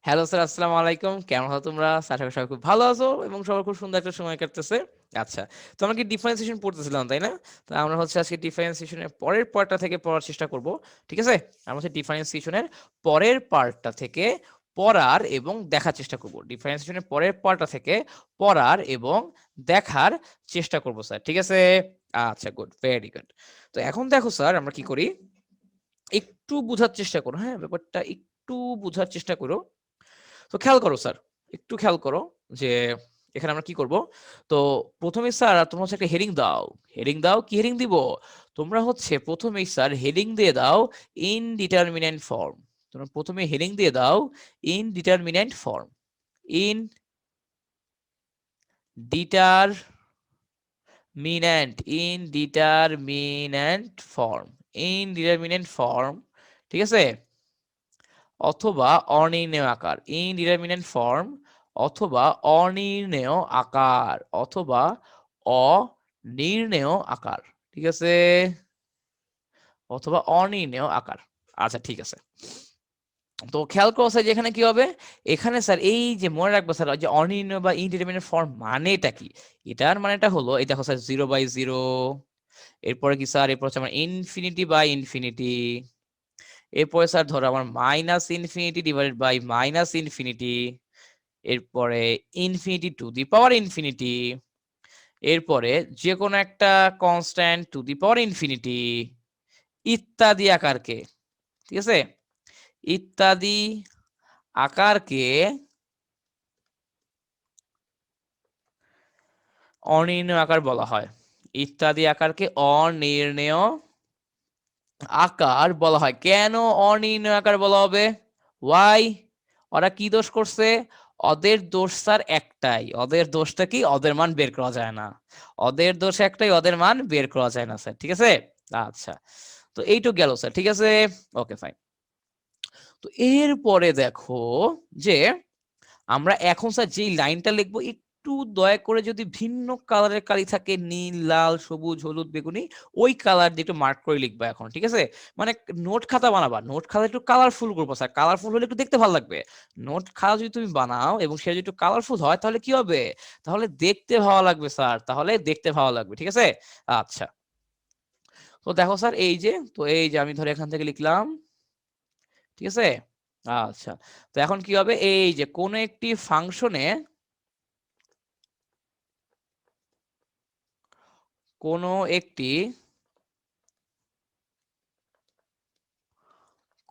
Hello sir, আসসালামু আলাইকুম। কেমন আছো তোমরা? আশা করি সবাই খুব ভালো আছো এবং সবার খুব সুন্দর একটা সময় কাটতেছে। আচ্ছা, তো আমরা কি ডিফারেন্সিয়েশন পড়তেছিলাম, তাই না? তো আমরা হচ্ছে আজকে ডিফারেন্সিয়েশনের পরের পার্টটা থেকে পড়ার চেষ্টা করব। ঠিক আছে? আমরা হচ্ছে ডিফারেন্সিয়েশনের পরের পার্টটা থেকে পড়ার এবং দেখার চেষ্টা করব। ডিফারেন্সিয়েশনের পরের পার্টটা থেকে পড়ার এবং দেখার চেষ্টা করব স্যার। ঠিক আছে? আচ্ছা, গুড, ভেরি গুড। তো এখন দেখো স্যার, আমরা কি করি? একটু বুঝার চেষ্টা করো, হ্যাঁ? ব্যাপারটা একটু বুঝার চেষ্টা করো। তো খেয়াল করো স্যার, একটু খেয়াল করো যে এখানে আমরা কি করব। তো প্রথমে স্যার তোমরা হচ্ছে একটা হেডিং দাও। হেডিং দাও, কি হেডিং দিব? তোমরা হচ্ছে প্রথমেই স্যার হেডিং দিয়ে দাও ইনডিটারমিনেন্ট ফর্ম। তোমরা প্রথমে হেডিং দিয়ে দাও indeterminate form. Indeterminate form. Indeterminate form. ঠিক আছে? অথবা অনির্ণেয় আকার। ইনডিটারমিনেন্ট ফর্ম অথবা অনির্ণেয় আকার অথবা অনির্ণেয় আকার। ঠিক আছে? অথবা অনির্ণেয় আকার। আচ্ছা, ঠিক আছে। তো খেয়াল করো স্যার যে এখানে কি হবে? এখানে স্যার এই যে মনে রাখবো স্যার, যে অনির্ণেয় বা ইনডিটারমিনেট ফর্ম মানেটা কি? এটার মানেটা হলো এই দেখো স্যার, 0/0। এরপরে কি স্যার? এরপর হচ্ছে আমার ইনফিনিটি বাই ইনফিনিটি। এরপরে স্যার ধরো আমার minus infinity divided by minus infinity. এরপরে infinity to the power infinity. এরপরে যে কোনো একটা constant to the power infinity ইত্যাদি আকারকে, ঠিক আছে, ইত্যাদি আকারকে অনির্ণেয় আকার বলা হয়। ইত্যাদি আকারকে অনির্ণেয় আকার বলা হয়। কেন অনির্ণেয় আকার বলা হবে? ওয়াই? ওরা কি দোষ করছে? ওদের দোষ স্যার একটাই। ওদের দোষটা কি? ওদের মান বের করা যায় না। ওদের দোষ একটাই, ওদের মান বের করা যায় না স্যার। ঠিক আছে? আচ্ছা, তো এইটুক গেল স্যার। ঠিক আছে, ওকে, ফাইন। তো এরপরে দেখো যে আমরা এখন স্যার যেই লাইনটা লিখবো, একটু দয়া করে যদি ভিন্ন কালারের কালি থাকে, নীল, লাল, সবুজ, হলুদ, বেগুনি, ওই কালার দিয়ে একটু মার্ক করে লিখবা এখন। ঠিক আছে? মানে নোট খাতা বানাবা, নোট খাতা একটু কালারফুল করবো স্যার। কালারফুল হলে একটু দেখতে ভালো লাগবে। নোট খাতা যদি তুমি বানাও এবং সেটা যদি একটু কালারফুল হয়, তাহলে কি হবে? তাহলে দেখতে ভালো লাগবে স্যার, তাহলে দেখতে ভালো লাগবে। ঠিক আছে? আচ্ছা, তো দেখো স্যার, এই যে, তো এই যে আমি ধরে এখান থেকে লিখলাম। ঠিক আছে? আচ্ছা, তো এখন কি হবে? এই যে কোন একটি ফাংশনে, কোনো একটি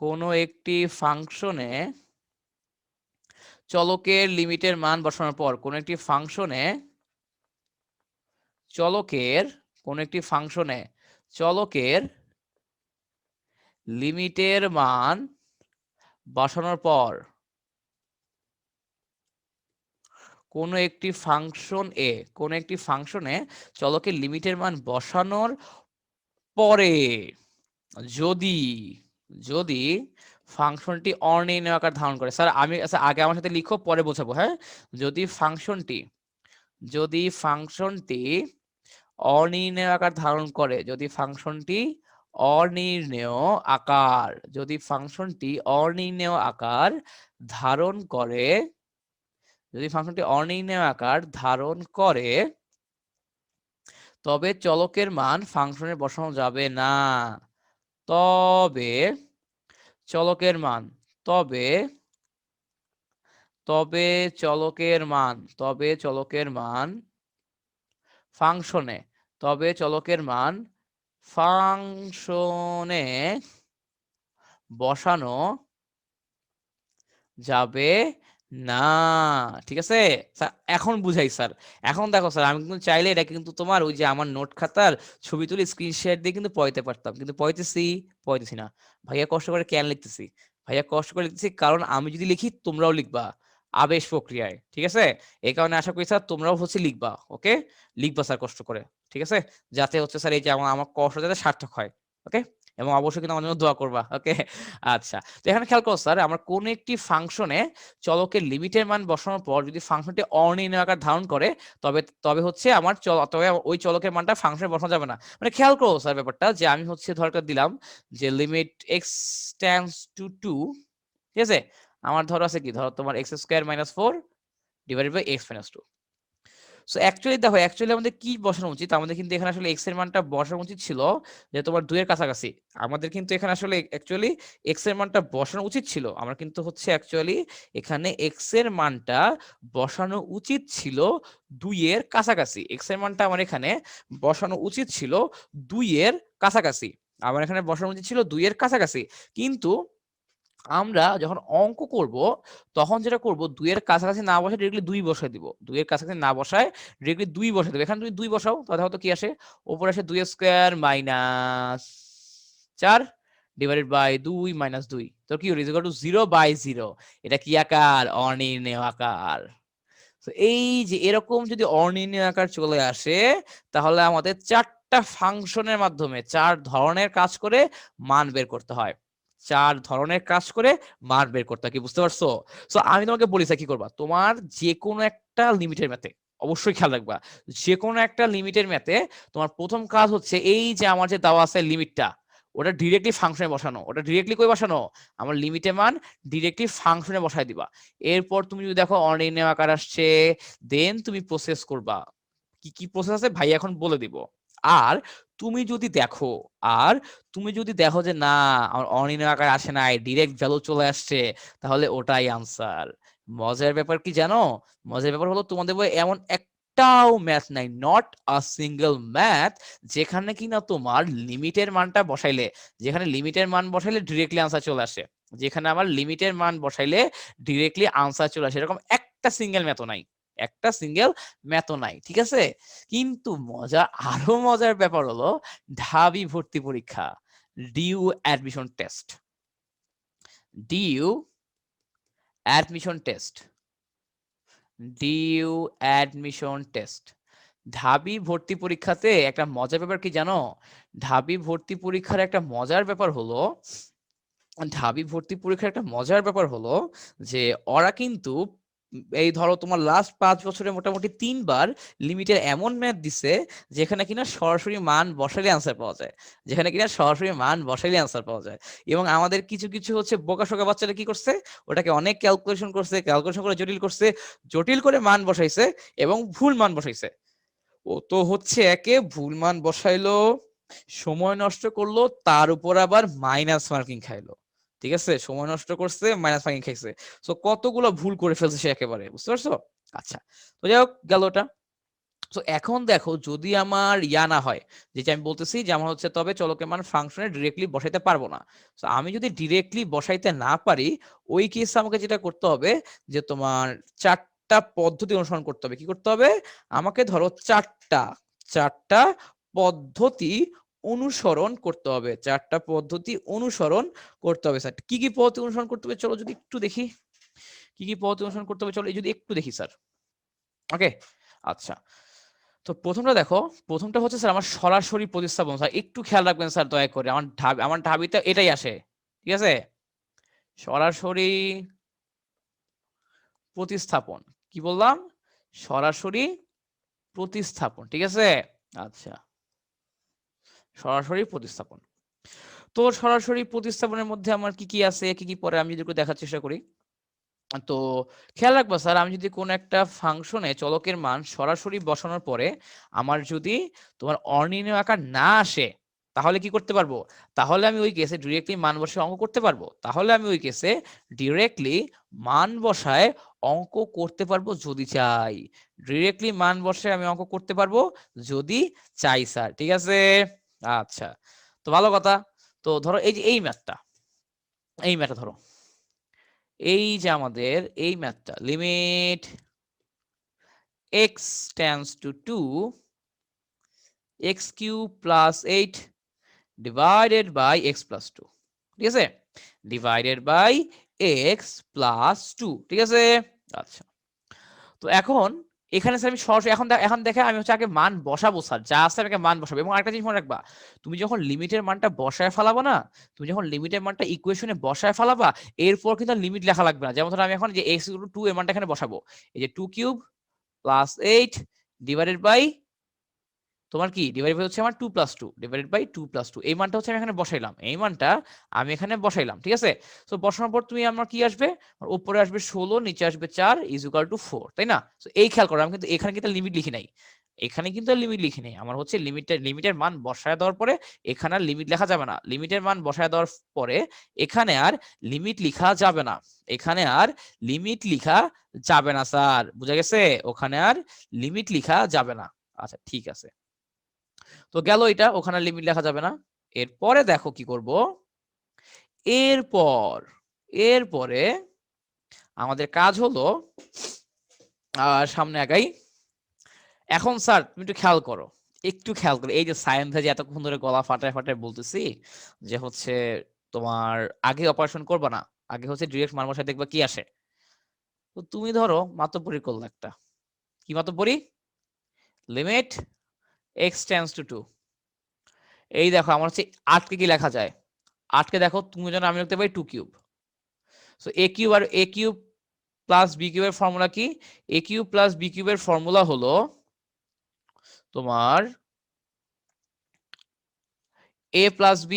কোনো একটি ফাংশনে চলকের লিমিটের মান বসানোর পর, কোনো একটি ফাংশনে চলকের কোনো একটি ফাংশনে চলকের লিমিটের মান বসানোর পর, কোনো একটি ফাংশন এ কোনো একটি ফাংশনে চলকের লিমিটের মান বসানোর পরে যদি যদি ফাংশনটি অনির্ণয় আকার ধারণ করে। স্যার আমি, আচ্ছা, আগে আমার সাথে লিখো, পরে বোঝাবো, হ্যাঁ? যদি ফাংশনটি যদি ফাংশনটি অনির্ণেয় আকার ধারণ করে, যদি ফাংশনটি অনির্ণেয় আকার যদি ফাংশনটি অনির্ণেয় আকার ধারণ করে যদি ফাংশনটি অনির্ণেয় আকার ধারণ করে, তবে চলকের মান ফাংশনে বসানো যাবে না। তবে চলকের মান তবে তবে চলকের মান ফাংশনে চলকের মান ফাংশনে বসানো যাবে না। ঠিক আছে স্যার? এখন বুঝাই স্যার। এখন দেখো স্যার, আমি কিন্তু চাইলে এটা কিন্তু তোমার ওই যে আমার নোট খাতার ছবি তুলে স্ক্রিন শেয়ার দিয়ে কিন্তু পড়াইতে পারতাম, কিন্তু পড়াইতেছি না। ভাইয়া কষ্ট করে কেন লিখতেছি? ভাইয়া কষ্ট করে লিখতেছি কারণ আমি যদি লিখি তোমরাও লিখবা আবেশ প্রক্রিয়ায়। ঠিক আছে? এই কারণে আশা করি স্যার তোমরাও হচ্ছে লিখবা। ওকে, লিখবা স্যার কষ্ট করে। ঠিক আছে? যাতে হচ্ছে স্যার এই যে আমার আমার কষ্ট যাতে সার্থক হয়। ওকে, এবং অবশ্যই কিন্তু আমার জন্য দোয়া করবা। ওকে, আচ্ছা, তো এখানে খেয়াল করো স্যার, আমরা কোন একটি ফাংশনে চলকের লিমিটের মান বসানোর পর যদি ফাংশনটি অনির্ণয় আকার ধারণ করে, তবে তবে হচ্ছে আমার তবে ওই চলকের মানটা ফাংশনে বসানো যাবে না। মানে খেয়াল করো স্যার ব্যাপারটা, যে আমি হচ্ছে ধরকা দিলাম যে লিমিট এক্স টেন্ডস টু 2। ঠিক আছে? আমার ধরো আছে কি, ধরো তোমার X square minus 4 divided by X minus 2। So actually দেখো, অ্যাকচুয়ালি আমাদের কি বসানো উচিত, আমাদের কিন্তু এখানে আসলে এক্স এর মানটা বসানো উচিত ছিল যে তোমার 2 এর কাছাকাছি। আমাদের কিন্তু এখানে আসলে অ্যাকচুয়ালি এক্স এর মানটা বসানো উচিত ছিল, আমরা কিন্তু হচ্ছে অ্যাকচুয়ালি এখানে এক্স এর মানটা বসানো উচিত ছিল 2 এর কাছাকাছি। এক্স এর মানটা আমার এখানে বসানো উচিত ছিল 2 এর কাছাকাছি, আমার এখানে বসানো উচিত ছিল 2 এর কাছাকাছি। কিন্তু আমরা যখন অঙ্ক করব তখন যেটা করব, 2 এর কাছাকাছি না বসায় ডিরেক্টলি 2 বসায় দিব। 2 এর কাছাকাছি না বসায় ডিরেক্টলি 2 বসায় দেব। এখানে তুমি 2 বসাও, তাহলে হয়তো কি আসে, উপরে আসে 2 square minus 4 divided by 2 minus 2, তো কি হলো, ইকুয়াল টু 0 বাই 0। এটা কি আকার? অনির্ণেয় আকার। তো এই যে এরকম যদি অনির্ণেয় আকার চলে আসে, তাহলে আমাদের 4টা ফাংশনের মাধ্যমে 4 ধরনের কাজ করে মান বের করতে হয়। 4 ধরনের কাজ করে মান বের করতে হয়, কি বুঝতে পারছো? সো আমি তোমাকে বলি কি করবা, তোমার যে কোনো একটা লিমিটের ম্যাথে অবশ্যই খেয়াল রাখবা, যে কোনো একটা লিমিটের ম্যাথে তোমার প্রথম কাজ হচ্ছে এই যে আমার যে দেওয়া আছে লিমিটটা, ওটা ডিরেক্টলি ফাংশনে বসানো। ওটা ডিরেক্টলি কই বসানো? আমার লিমিটের মান ডিরেক্টলি ফাংশনে বসায় দিবা। এরপর তুমি যদি দেখো অনির্ণেয় আকার আসছে, দেন তুমি প্রসেস করবা। কি কি প্রসেস আছে ভাই এখন বলে দিব। আর তুমি যদি দেখো আর তুমি যদি দেখো যে না, আমার অনির্ণেয় আকার আসে নাই, ডিরেক্ট ভ্যালু চলে আসছে, তাহলে ওটাই আনসার। মজার ব্যাপার কি জানো? মজার ব্যাপার হলো তোমাদের বই এমন একটাও ম্যাথ নাই, নট আ সিঙ্গেল ম্যাথ, যেখানে কিনা তোমার লিমিটের মানটা বসাইলে, যেখানে লিমিটের মান বসাইলে ডিরেক্টলি আনসার চলে আসে, যেখানে আমার লিমিটের মান বসাইলে ডিরেক্টলি আনসার চলে আসে, এরকম একটা সিঙ্গেল ম্যাথও নাই, একটা সিঙ্গেল ম্যাথও নাই, ঠিক আছে? কিন্তু আরো মজার ব্যাপার হলো ঢাবি ভর্তি পরীক্ষা, DU admission test, DU admission test, DU admission test. ঢাবি ভর্তি পরীক্ষাতে একটা মজার ব্যাপার কি জানো? ঢাবি ভর্তি পরীক্ষার একটা মজার ব্যাপার হলো, ঢাবি ভর্তি পরীক্ষার একটা মজার ব্যাপার হলো যে ওরা কিন্তু এই ধরো তোমার লাস্ট 5 বছরে মোটামুটি 3বার লিমিটের এমন ম্যাথ দিছে যেখানে কিনা সরাসরি মান বসাইলে আনসার পাওয়া যায়, যেখানে কিনা সরাসরি মান বসাইলে আনসার পাওয়া যায়। এবং আমাদের কিছু কিছু হচ্ছে বোকাশোকা বাচ্চারা কি করছে, ওটাকে অনেক ক্যালকুলেশন করছে, ক্যালকুলেশন করে জটিল করছে, জটিল করে মান বসাইছে এবং ভুল মান বসাইছে। ও তো হচ্ছে একে ভুল মান বসাইলো, সময় নষ্ট করলো, তার উপর আবার মাইনাস মার্কিং খাইলো। ঠিক আছে, সময় নষ্ট করছে, মাইনাস মার্কিং খাইছে। সো কতগুলো ভুল করে ফেলছে সে একেবারে, বুঝতে পারছো? আচ্ছা, তো যাই হোক গেল ওটা। তো এখন দেখো যদি আমার ইয়া না হয়, যেটা আমি বলতেছি যে আমার হচ্ছে তবে চলকের মান ফাংশনে ডিরেক্টলি বসাইতে পারবো না। তো আমি যদি ডিরেক্টলি বসাইতে না পারি, ওই কেসে আমাকে যেটা করতে হবে যে তোমার 4টা পদ্ধতি অনুসরণ করতে হবে। কি করতে হবে? আমাকে ধরো 4টা পদ্ধতি অনুসরণ করতে হবে, 4টা পদ্ধতি অনুসরণ করতে হবে। স্যার কি কি পদ্ধতি অনুসরণ করতে হবে চলো যদি একটু দেখি, কি কি পদ্ধতি অনুসরণ করতে হবে চলো এই যদি একটু দেখি স্যার। ওকে, আচ্ছা, তো প্রথমটা দেখো, প্রথমটা হচ্ছে স্যার আমার সরাসরি প্রতিস্থাপন। স্যার একটু খেয়াল রাখবেন স্যার দয়া করে, আমার ঢাবিতে এটাই আসে, ঠিক আছে? সরাসরি প্রতিস্থাপন, কি বললাম? সরাসরি প্রতিস্থাপন, ঠিক আছে? আচ্ছা, সরাসরি প্রতিস্থাপন। তো সরাসরি প্রতিস্থাপনের মধ্যে আমার কি কি আছে, কি কি পরে আমি যদি একটু দেখার চেষ্টা করি। তো খেয়াল রাখবা স্যার, আমি যদি কোন একটা ফাংশনে চলকের মান সরাসরি বসানোর পরে আমার যদি তোমার অনির্ণেয় আকার না আসে, তাহলে কি করতে পারবো? তাহলে আমি ওই কেসে ডিরেক্টলি মান বসে অঙ্ক করতে পারবো। তাহলে আমি ওই কেসে ডিরেক্টলি মান বসায় অঙ্ক করতে পারবো যদি চাই। ডিরেক্টলি মান বসে আমি অঙ্ক করতে পারবো যদি চাই স্যার, ঠিক আছে? আচ্ছা, তো ভালো কথা। তো ধরো এই যে এই ম্যাথটা ধরো, এই যে আমাদের এই ম্যাথটা, limit x tends to 2 x cube plus 8 divided by x plus 2, ঠিক আছে? ডিভাইডেড বাই x plus 2, ঠিক আছে? আচ্ছা, তো এখন এখানে স্যার আমি সরাসরি এখন দেখে আমি হচ্ছে আগে মান বসাবো স্যার, যা আছে আমি মান বসাবো। এবং আরেকটা জিনিস মনে রাখবা, তুমি যখন লিমিটের মানটা বসায় ফেলাবা না, তুমি যখন লিমিটের মানটা ইকুয়েশনে বসায় ফেলাবা, এরপর কিন্তু লিমিট লেখা লাগবে না। যেমন ধরো আমি এখন যে x = 2 এর মানটা এখানে বসাবো, এই যে 2 কিউব প্লাস 8 ডিভাইডেড বাই তোমার কি ডিভাইডেড বাই হচ্ছে আমার 2 + 2 ডিভাইডেড বাই 2 + 2 এই মানটা হচ্ছে আমি এখানে বসাইলাম, এই মানটা আমি এখানে বসাইলাম, ঠিক আছে। তো বসানোর পর তুমি আমার কি আসবে, উপরে আসবে 16, নিচে আসবে 4 = 4, তাই না? তো এই খেয়াল করো, আমি কিন্তু এখানে কিন্তু লিমিট লিখি নাই, এখানে কিন্তু লিমিট লিখি নাই, আমার হচ্ছে লিমিটের মান বসায় দেওয়ার পরে এখানে আর লিমিট লেখা যাবে না, লিমিটের মান বসায় দেওয়ার পরে এখানে আর লিমিট লিখা যাবে না, এখানে আর লিমিট লিখা যাবে না স্যার, বুঝা গেছে? ওখানে আর লিমিট লিখা যাবে না। আচ্ছা ঠিক আছে, তো গেল এটা, ওখানে লিমিট লেখা যাবে না। এরপরে দেখো কি করব, এরপরে আমাদের কাজ হলো সামনে আগাই। এখন স্যার তুমি একটু খেয়াল করো, একটু খেয়াল করো, এই যে সায়েন্স যে এতক্ষণ ধরে গলা ফাটায় ফাটায় বলতেছি যে হচ্ছে তোমার আগে অপারেশন করবা না, আগে হচ্ছে ডিরেক্ট মান বসায় দেখবা কি আসে। তো তুমি ধরো মাতব্বরি করলো একটা, কি মাতব্বরি, লিমিট x টেন্ডস টু 2। এই দেখো আমার হচ্ছে 8 কে কি লেখা যায়, 8 কে দেখো তুমি যেন আমি লিখতে পারি 2 কিউব। সো a কিউব আর a কিউব প্লাস b কিউবের ফর্মুলা কি, a কিউব প্লাস b কিউবের ফর্মুলা হলো তোমার a plus b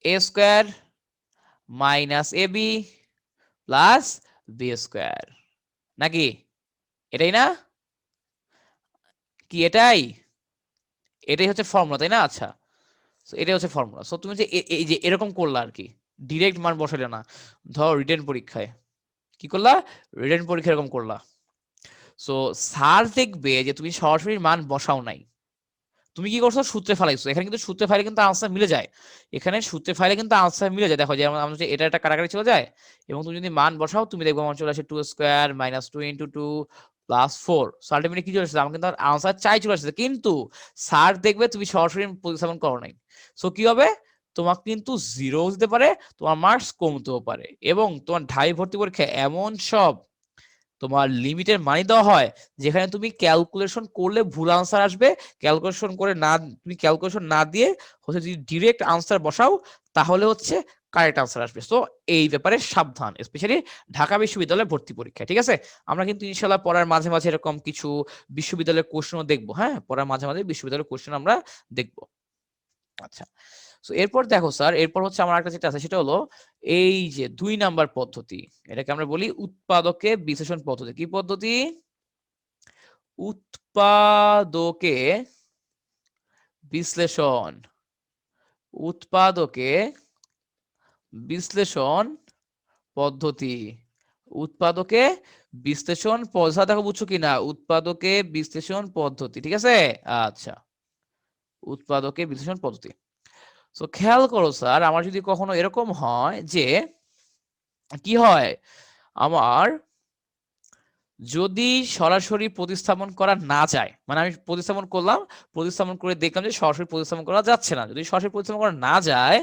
a square minus ab plus b square, নাকি? এটাই না, কি এটাই, এটাই হচ্ছে ফর্মুলা, তাই না? আচ্ছা, সো এটাই হচ্ছে ফর্মুলা। সো তুমি যে এই যে এরকম করলা আর কি, ডিরেক্ট মান বসালে না, ধরো রিটেন পরীক্ষায় কি করলা, রিটেন পরীক্ষা এরকম করলা, সো স্যার দেখবে যে তুমি সরাসরি মান বসাও নাই, তুমি কি করছো, সূত্রে ফেলাইছো। এখানে কিন্তু সূত্রে ফাইলে কিন্তু আনসার মিলে যায়, এখানে সূত্রে ফাইলে কিন্তু আনসার মিলে যায়। দেখো যে আমরা এটা একটা কাটাকাটি চলে যায়, এবং তুমি যদি মান বসাও তুমি দেখবো আমার চলে আসে 2 square minus 2 into 2 plus 4। So ultimately কি চলে আসছে, আমার কিন্তু আনসার চাই চলে আসছে, কিন্তু স্যার দেখবে তুমি সরাসরি প্রতিস্থাপন করো নাই। সো কি হবে, তোমাকে কিন্তু জিরো দিতে পারে, তোমার মার্কস কমতেও পারে, এবং তোমার ঢাই ভর্তি পরীক্ষায় এমন সব তোমার লিমিটের মানি দেওয়া হয় যেখানে তুমি ক্যালকুলেশন করলে ভুল আনসার আসবে, ক্যালকুলেশন করে না, তুমি ক্যালকুলেশন না দিয়ে হচ্ছে যদি ডিরেক্ট আনসার বসাও তাহলে হচ্ছে কারেক্ট আনসার আসবে। সো এই ব্যাপারে সাবধান, স্পেশালি ঢাকা বিশ্ববিদ্যালয়ে ভর্তি পরীক্ষা, ঠিক আছে? আমরা কিন্তু ইনশাল্লাহ পড়ার মাঝে মাঝে এরকম কিছু বিশ্ববিদ্যালয়ের কোশ্চেনও দেখবো, হ্যাঁ, পড়ার মাঝে মাঝে বিশ্ববিদ্যালয়ের কোশ্চেন আমরা দেখবো। আচ্ছা, সো এরপর দেখো স্যার, এরপর হচ্ছে আমার একটা যেটা আছে সেটা হলো এই যে 2 নাম্বার পদ্ধতি, এটাকে আমরা বলি উৎপাদকে বিশ্লেষণ পদ্ধতি। কি পদ্ধতি? উৎপাদকে বিশ্লেষণ, উৎপাদকে বিশ্লেষণ পদ্ধতি, উৎপাদকে বিশ্লেষণ পদ্ধতি। দেখো বুঝছো কিনা, উৎপাদকে বিশ্লেষণ পদ্ধতি, ঠিক আছে? আচ্ছা, উৎপাদকে বিশ্লেষণ পদ্ধতি। সো খেয়াল করো স্যার, আমার যদি কখনো এরকম হয় যে কি হয়, আমার যদি সরাসরি প্রতিস্থাপন করা না যায়, মানে আমি প্রতিস্থাপন করলাম, প্রতিস্থাপন করে দেখলাম যে সরাসরি প্রতিস্থাপন করা যাচ্ছে না, যদি সরাসরি প্রতিস্থাপন করা না যায়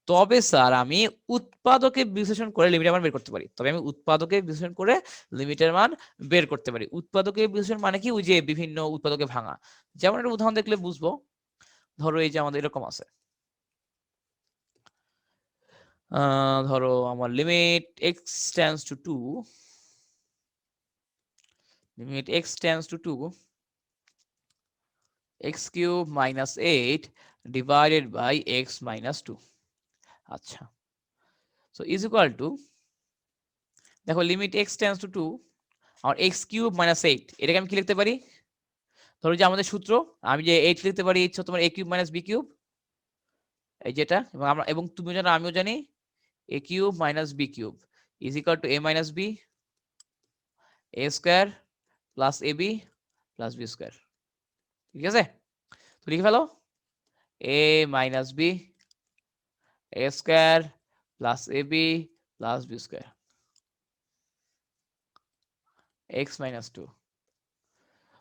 তবে স্যার আমি উৎপাদকে বিশ্লেষণ করে লিমিটের মান বের করতে পারি, তবে আমি উৎপাদকে বিশ্লেষণ করে লিমিটের মান বের করতে পারি। উৎপাদকে বিশ্লেষণ মানে কি, ওই যে বিভিন্ন উৎপাদকে ভাঙা। যেমন একটা উদাহরণ দেখলে বুঝবো, ধরো এই যে আমাদের এরকম আছে, ধরো আমার limit x tends two 2, limit x tends to 2, x cube minus 8 divided by x minus 2। আচ্ছা, so is equal to, দেখো লিমিট x tends to 2 আর x কিউব মাইনাস 8, এটাকে আমি কি লিখতে পারি, ধরো যে আমাদের সূত্র, আমি যে 8 লিখতে পারি হচ্ছে তোমার a cube minus b cube, এই যেটা, এবং আমরা এবং তুমি জানো আমিও জানি a cube minus b cube is equal to a minus b a square plus ab plus b square, ঠিক আছে? তো লিখে ফেলো a minus b a square plus ab plus b square x minus 2।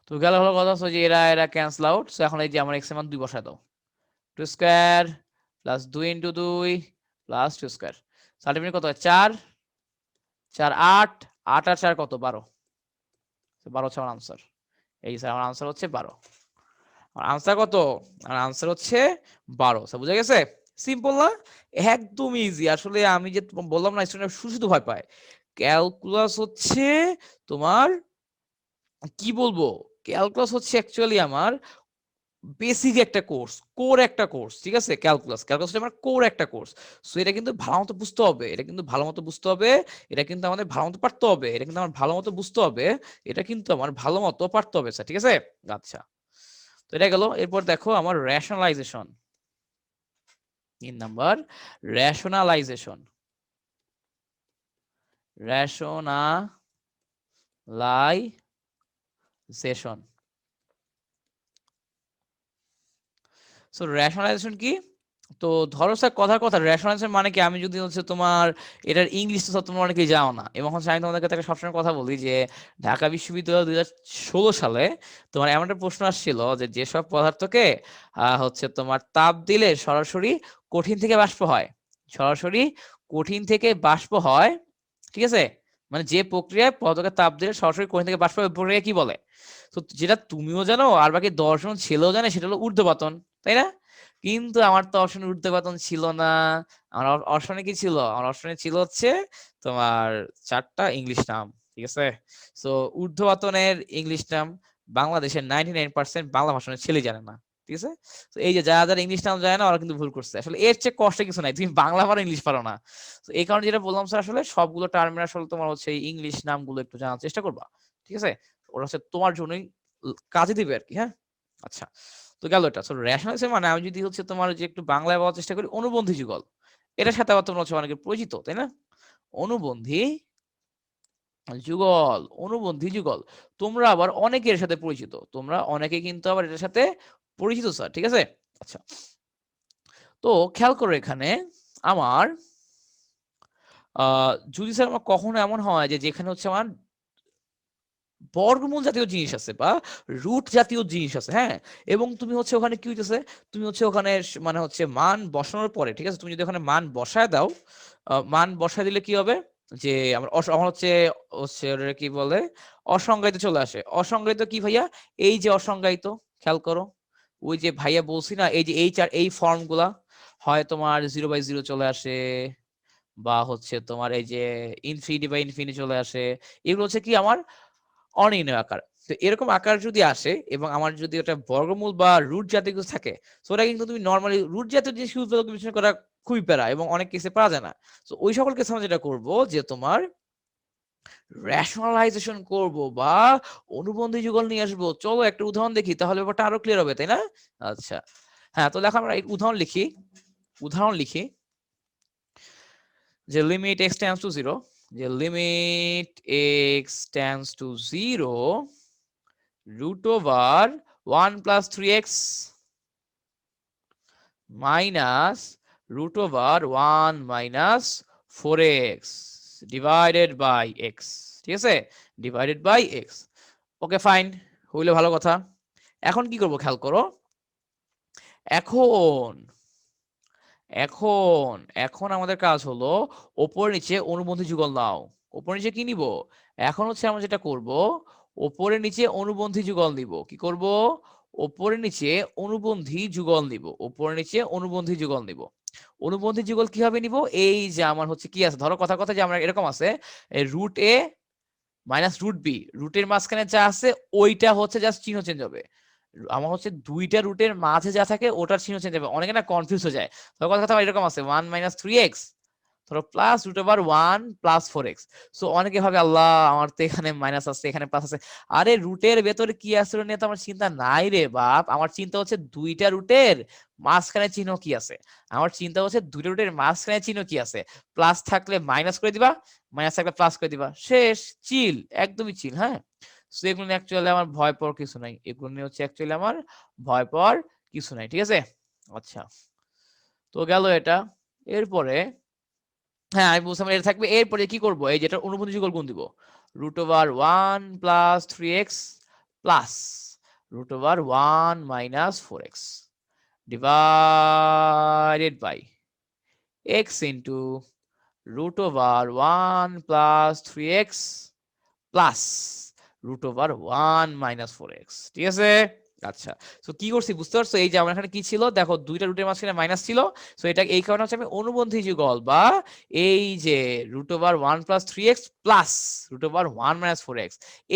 তো গেল হলো কথা, যে এরা এরা ক্যান্সেল আউট। সো এখন এই যে আমার x এর মান 2 বসায় দাও, 2 square plus 2 into 2 plus 2 square, ultimately কত হয় 4, 4 8, 8 আর 4 কত 12, 12 হচ্ছে আমার আনসার। এই স্যার আমার আনসার হচ্ছে 12, আমার আনসার কত, আমার আনসার হচ্ছে 12। স্যার বুঝা গেছে? সিম্পল না, একদম ইজি। আসলে আমি যে বললাম না, স্টুডেন্ট শুধু শুধু ভয় পায়। ক্যালকুলাস হচ্ছে তোমার কি বলবো, ক্যালকুলাস হচ্ছে অ্যাকচুয়ালি আমার বেসিক একটা কোর্স, কোর একটা কোর্স, ঠিক আছে? ক্যালকুলাস আমার কোর একটা কোর্স। সো এটা কিন্তু ভালো মতো বুঝতে হবে, এটা কিন্তু ভালো মতো বুঝতে হবে, এটা কিন্তু আমাদের ভালো মতো পারতে হবে, এটা কিন্তু আমার ভালো মতো বুঝতে হবে, এটা কিন্তু আমার ভালো মতো পারতে হবে স্যার, ঠিক আছে? আচ্ছা, তো এটা গেল। এরপর দেখো আমার rationalisation, 3 number rationalisation. Rationalisation, so rationalisation কি? তো ধরো স্যার কথার কথা রেশনালাইজেশন মানে কি, আমি যদি হচ্ছে তোমার এটার ইংলিশ তো তোমরা অনেকেই জানো না, এবং হচ্ছে আমি তোমাদের কাছে সবসময় কথা বলি যে ঢাকা বিশ্ববিদ্যালয় 2016 সালে তোমার এমন একটা প্রশ্ন আসছিল যে যেসব পদার্থকে হচ্ছে তোমার তাপ দিলে সরাসরি কঠিন থেকে বাষ্প হয়, সরাসরি কঠিন থেকে বাষ্প হয়, ঠিক আছে? মানে যে প্রক্রিয়ায় পদার্থকে তাপ দিলে সরাসরি কঠিন থেকে বাষ্প হয়, ওই প্রক্রিয়া কি বলে? তো যেটা তুমিও জানো আর বাকি 10 জন ছেলেও জানে, সেটা হলো ঊর্ধ্বপাতন, তাই না? কিন্তু আমার তো অপশন ঊর্ধ্বপাতন ছিল না। আমার অপশনে কি ছিল? আমার অপশনে ছিল হচ্ছে তোমার 4টা ইংলিশ নাম, ঠিক আছে? সো ঊর্ধ্বপাতনের ইংলিশ নাম বাংলাদেশের 99% বাংলা ভাষণের ছেলে জানে না, ঠিক আছে? তো এই যে যারা যারা ইংলিশ নাম জানে না ওরা কিন্তু ভুল করছে। আসলে এর চেয়ে কষ্ট কিছু নাই, তুমি বাংলা পারো ইংলিশ পারো না। তো এই কারণে যেটা বললাম স্যার, আসলে সবগুলো টার্মের আসলে তোমার হচ্ছে ইংলিশ নামগুলো একটু জানার চেষ্টা করবা, ঠিক আছে? ওরা হচ্ছে তোমার জন্যই কাজে দিবে আর কি, হ্যাঁ? আচ্ছা, তো গেল এটা। সো রেশনালাইজেশন মানে আমি যদি হচ্ছে তোমার যে একটু বাংলায় বলার চেষ্টা করি, অনুবন্ধী যুগল। এটার সাথে আবার তোমরা হচ্ছে অনেকে পরিচিত, তাই না? অনুবন্ধী যুগল, অনুবন্ধী যুগল। তোমরা আবার অনেকের সাথে পরিচিত, তোমরা অনেকে কিন্তু আবার এটার সাথে পরিচিত স্যার, ঠিক আছে? আচ্ছা, তো খেয়াল করো এখানে আমার যদি স্যার আমার কখনো এমন হয় যে যেখানে হচ্ছে আমার বর্গমূল জাতীয় জিনিস আছে বা রুট জাতীয় জিনিস আছে, হ্যাঁ? এবং তুমি হচ্ছে ওখানে কি হইতেছে, তুমি হচ্ছে ওখানে মানে হচ্ছে মান বসানোর পরে, ঠিক আছে, তুমি যদি ওখানে মান বসায় দাও, মান বসায় দিলে কি হবে যে আমার আমার হচ্ছে হচ্ছে ওটা কি বলে, অসংজ্ঞায়িত চলে আসে। অসংজ্ঞায়িত কি ভাইয়া? এই যে অসংজ্ঞায়িত, খেয়াল করো, ওই যে ভাইয়া বলছি না, এই যে এই ফর্ম গুলা হয় তোমার 0/0 চলে আসে, বা হচ্ছে তোমার এই যে ইনফিনিটি বাই ইনফিনিটি চলে আসে। এগুলো হচ্ছে কি আমার অনির্ণয় আকার। তো এরকম আকার যদি আসে এবং আমার যদি ওটা বর্গমূল বা রুট জাতীয় কিছু থাকে, তো ওটা কিন্তু তুমি নরমালি রুট জাতীয় জিনিস বিশ্লেষণ করা খুবই প্যারা এবং অনেক কেসে পাওয়া যায় না। তো ওই সকল কেসে আমরা যেটা করব যে তোমার রেশনালাইজেশন করব বা অনুবন্ধী যুগল নিয়ে আসবো। চলো একটা উদাহরণ দেখি, তাহলে ব্যাপারটা আরো ক্লিয়ার হবে, তাই না? আচ্ছা, হ্যাঁ, তো দেখো আমরা উদাহরণ লিখি, উদাহরণ লিখি যে লিমিট x টেন্ডস টু 0, যে limit x tends to 0 root over 1 plus 3x minus root over 1 minus 4x divided by x, ঠিক আছে? divided by x, okay fine, হইলে ভালো কথা। এখন কি করব খেয়াল করো, এখন এখন এখন আমাদের কাজ হলো ওপর নিচে অনুবন্ধী যুগল নাও। ওপর নিচে কি নিব? এখন হচ্ছে আমরা যেটা করব, ওপরে নিচে অনুবন্ধী যুগল নিব। কি করব? ওপরে নিচে অনুবন্ধী যুগল নিব, ওপরে নিচে অনুবন্ধী যুগল নিব। অনুবন্ধী যুগল কিভাবে নিব? এই যে আমার হচ্ছে কি আছে, ধরো কথা কথা যে আমরা এরকম আছে রুট এ মাইনাস রুট বি, রুটের মাঝখানে যা আছে ওইটা হচ্ছে জাস্ট চিহ্ন চেঞ্জ হবে। আমার হচ্ছে দুইটা রুটের মাঝে যা থাকে ওটার চিহ্ন চেঞ্জ হবে, অনেকে না কনফিউজ হয়ে যায়। ধরো কথা কথা এরকম আছে 1 মাইনাস 3x, ধরো plus root over 1 plus 4x। So অনেকে ভাবে আল্লাহ আমার তো এখানে মাইনাস আছে এখানে প্লাস আছে। আরে রুটের ভেতরে কি আছে নিয়ে তো আমার চিন্তা নাই রে বাপ, আমার চিন্তা হচ্ছে দুইটা রুটের মাঝখানে চিহ্ন কি আছে। আমার চিন্তা হচ্ছে দুইটা রুটের মাঝখানে চিহ্ন কি আছে। প্লাস থাকলে মাইনাস করে দিবা, মাইনাস থাকলে প্লাস করে দিবা, শেষ, চিল, একদমই চিল, হ্যাঁ? সো এগুলো নিয়ে অ্যাকচুয়ালি আমার ভয় পাওয়ার কিছু নাই, এগুলো নিয়ে হচ্ছে অ্যাকচুয়ালি আমার ভয় পাওয়ার কিছু নাই, ঠিক আছে? আচ্ছা, তো গেল এটা। এরপরে হ্যাঁ আমি বুঝলাম এটা থাকবে। এরপরে কি করব, এই যেটা অনুবন্ধী যুগল গুণ দিব, root over 1 plus 3x plus root over 1 minus 4x divided by x into root over 1 plus 3x plus root over 1 minus 4x, ঠিক আছে? আচ্ছা, তো কি করছি বুঝতে পারছো? এই যে আমার এখানে কি ছিল দেখো, দুইটা রুটের মাঝখানে মাইনাস ছিল। সো এটা এই কারণে হচ্ছে আমি অনুবন্ধী যুগল বা এই যে √1 + 3x প্লাস √1 - 4x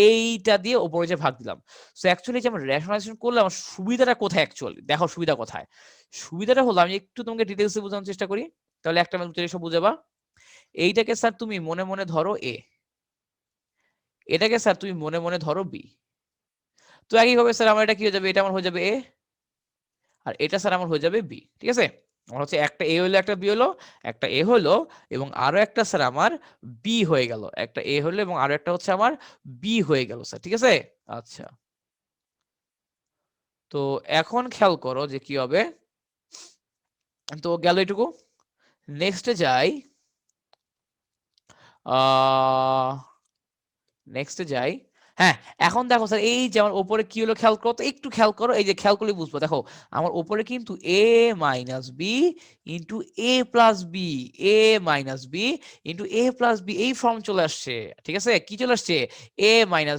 এইটা দিয়ে উপরে যে ভাগ দিলাম। সো অ্যাকচুয়ালি যে আমরা রেশনালাইজেশন করলে আমার সুবিধাটা কোথায়? অ্যাকচুয়ালি দেখো সুবিধা কোথায়। সুবিধাটা হলো, আমি একটু তোমাকে ডিটেইলসে বোঝানোর চেষ্টা করি, তাহলে একটা মিনিট সব বুঝাবা। এইটাকে স্যার তুমি মনে মনে ধরো এ, এটাকে স্যার তুমি মনে মনে ধরো বি। তো একইভাবে স্যার আমার এটা কি হয়ে যাবে? এটা আমার হয়ে যাবে এ, আর এটা স্যার আমার হয়ে যাবে বি। ঠিক আছে, আমার হচ্ছে একটা এ হলো, একটা বি হলো, একটা এ হলো এবং আরো একটা স্যার আমার বি হয়ে গেল, একটা এ হলো এবং আরো একটা হচ্ছে আমার বি হয়ে গেল স্যার। ঠিক আছে, আচ্ছা, তো এখন খেয়াল করো যে কি হবে। তো গেল এটুকু, নেক্সটে যাই। আহ নেক্সটে যাই। হ্যাঁ, এখন দেখো স্যার এই যে আমার উপরে কি হলো খেয়াল করো তো, একটু খেয়াল করো, এই যে খেয়াল করলে বুঝবো। দেখো আমার উপরে কিন্তু a - b into a plus B, a - b into a plus B এই ফর্ম চলে আসছে। ঠিক আছে, কি চলে আসছে? a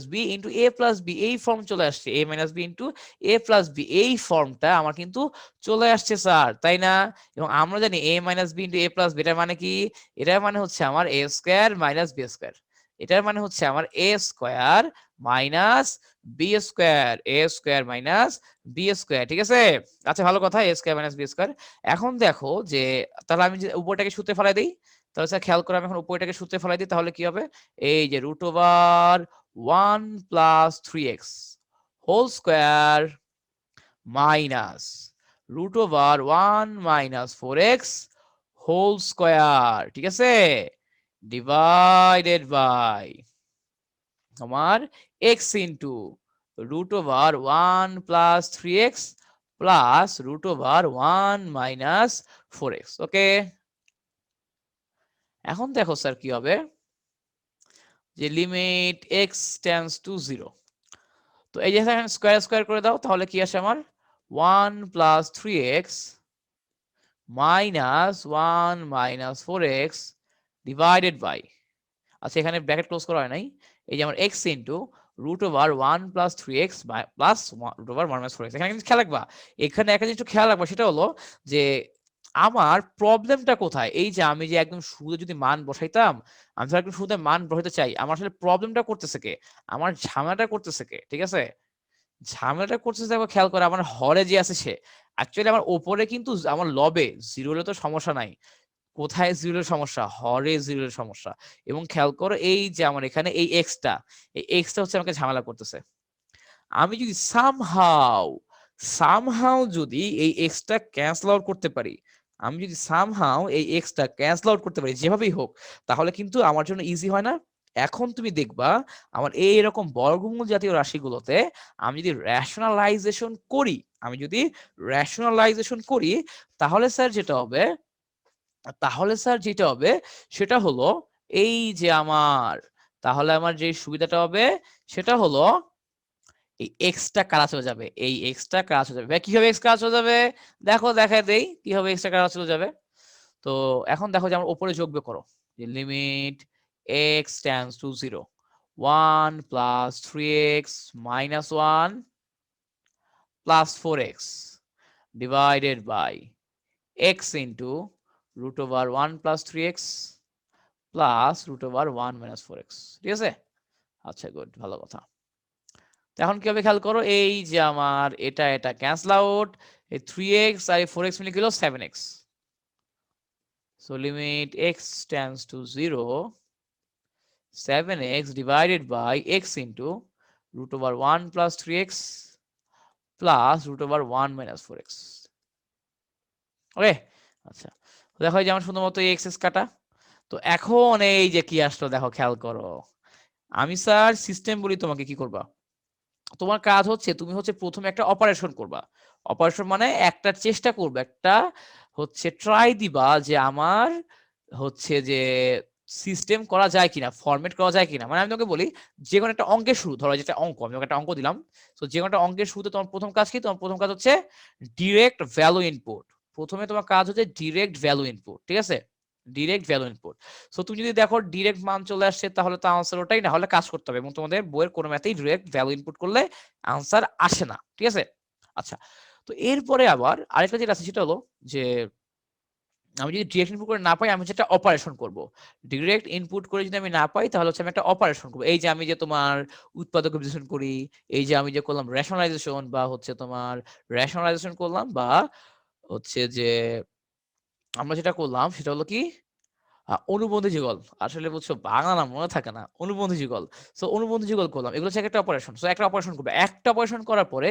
- b into a plus B এই ফর্ম চলে আসছে, a - b into a plus B এই ফর্মটা আমার কিন্তু চলে আসছে স্যার, তাই না? এবং আমরা জানি a - b into a plus b এটার মানে কি? এটার মানে হচ্ছে আমার a square minus b square. এটার মানে হচ্ছে আমার a square minus b square, a square minus b square. ঠিক আছে, আচ্ছা ভালো কথা, এ স্কোয়ার মাইনাস বি স্কোয়ার। এখন দেখো যে তাহলে আমি যে উপরটাকে সূত্রে ফেলাই দিই, তাহলে স্যার খেয়াল করে আমি এখন উপরটাকে সূত্রে ফেলাই দিই, তাহলে কি হবে? এই যে √1 + 3x whole square minus √1 - 4x whole square. ঠিক আছে, ডিভাইডেড বাই আমার x into √1 + 3x plus √1 - 4x। Okay, এখন দেখো স্যার কি হবে, যে লিমিট x টেন্ডস টু 0। তো এই যে স্কোয়ার স্কোয়ার করে দাও, তাহলে কি আসে আমার? 1 + 3x minus 1 - 4x divided by, আচ্ছা এখানে ব্র্যাকেট ক্লোজ করা হয় নাই, এই যে আমার x into √1 + 3x plus √1 - 4x। এখানে কিন্তু খেয়াল রাখবা, এখানে একটা জিনিস খেয়াল রাখবা, সেটা হলো যে আমার প্রবলেমটা কোথায়। এই যে আমি যে একদম শুরুতে যদি মান বসাইতাম, আমি ধর একদম শুরুতে মান বসাইতে চাই, আমার আসলে প্রবলেমটা করতেছে কে? আমার ঝামেলাটা করতেছে কে? ঠিক আছে, ঝামেলাটা করতেছে দেখো, খেয়াল করে আমার হরে যে আছে সে। অ্যাকচুয়ালি আমার ওপরে কিন্তু আমার লবে জিরো হলে তো সমস্যা নাই, কোথায় জিরোর সমস্যা? হরে জিরোর সমস্যা। এবং খেয়াল করো এই যে আমার এখানে এই এক্সটা, এই এক্সটা হচ্ছে আমাকে ঝামেলা করতেছে। আমি যদি সামহাও সামহাও যদি এই এক্সটা ক্যান্সেল আউট করতে পারি, আমি যদি সামহাও এই এক্সটা ক্যান্সেল আউট করতে পারি যেভাবেই হোক, তাহলে কিন্তু আমার জন্য ইজি হয় না? এখন তুমি দেখবা আমার এইরকম বর্গমূল জাতীয় রাশিগুলোতে আমি যদি রেশনালাইজেশন করি, আমি যদি রেশনালাইজেশন করি, তাহলে স্যার যেটা হবে, তাহলে স্যার যেটা হবে সেটা হলো এই যে আমার, তাহলে আমার যে সুবিধাটা হবে সেটা হলো এই এক্সটা কারা চলে যাবে, এই এক্সটা কারা চলে যাবে। ভাই কিভাবে এক্স কারা চলে যাবে? দেখো দেখাই দেই কিভাবে এক্সটা কারা চলে যাবে। তো এখন দেখো যে আমার উপরে যোগ বিয়োগ করো, যে limit x tends to 0, 1 + 3x - 1 + 4x divided by x into √1 + 3x plus √1 - 4x। ঠিক আছে, আচ্ছা গুড, ভালো কথা। তো এখন কি হবে খেয়াল করো, এই যে আমার এটা এটা ক্যান্সেল আউট, এই 3x আর এই 4x মিলে গেল 7x। So limit x tends to 0, 7x divided by x into √1 + 3x plus √1 - 4x। Okay, আচ্ছা দেখো এই যে আমার শুধুমাত্র এই এক্সেস কাটা। তো এখন এই যে কি আসলো দেখো খেয়াল করো, আমি স্যার সিস্টেম বলি তোমাকে কি করবা। তোমার কাজ হচ্ছে তুমি হচ্ছে প্রথমে একটা অপারেশন করবা। অপারেশন মানে একটা চেষ্টা করবে, একটা হচ্ছে ট্রাই দিবা যে আমার হচ্ছে যে সিস্টেম করা যায় কিনা, ফরম্যাট করা যায় কিনা। মানে আমি তোমাকে বলি, যে কোনো একটা অঙ্কের শুরু, ধরো যেটা অঙ্ক, আমি তোমাকে একটা অঙ্ক দিলাম। তো যে কোনো একটা অঙ্কের শুরুতে তোমার প্রথম কাজ কি? তোমার প্রথম কাজ হচ্ছে ডিরেক্ট ভ্যালু ইনপুট। প্রথমে তোমার কাজ হচ্ছে ডিরেক্ট ভ্যালু ইনপুট। ঠিক আছে, ডিরেক্ট ভ্যালু ইনপুট। সো তুমি যদি দেখো ডিরেক্ট মান চলে আসছে, তাহলে তো আনসার ওটাই, না হলে কাজ করতে হবে। এবং তোমাদের বইয়ের কোনো ম্যাথেই ডিরেক্ট ভ্যালু ইনপুট করলে আনসার আসে না। ঠিক আছে, আচ্ছা, তো এরপরে আবার আরেকটা যেটা আছে সেটা হলো যে আমি যদি ডিরেক্ট ইনপুট করে না পাই আমি যেটা অপারেশন করব। ডিরেক্ট ইনপুট করে যদি আমি না পাই তাহলে হচ্ছে আমি একটা অপারেশন করব। এই যে আমি যে তোমার উৎপাদক বিশ্লেষণ করি, এই যে আমি যে করলাম রেশনালাইজেশন বা হচ্ছে তোমার রেশনালাইজেশন করলাম বা হচ্ছে যে আমরা যেটা করলাম সেটা হলো কি অনুবন্ধী যুগল। আসলে বুঝছো বাংলা নাম মনে থাকে না। অনুবন্ধী যুগল। সো অনুবন্ধী যুগল করলাম। এগুলো হচ্ছে একটা অপারেশন। সো একটা অপারেশন করবে। একটা অপারেশন করার পরে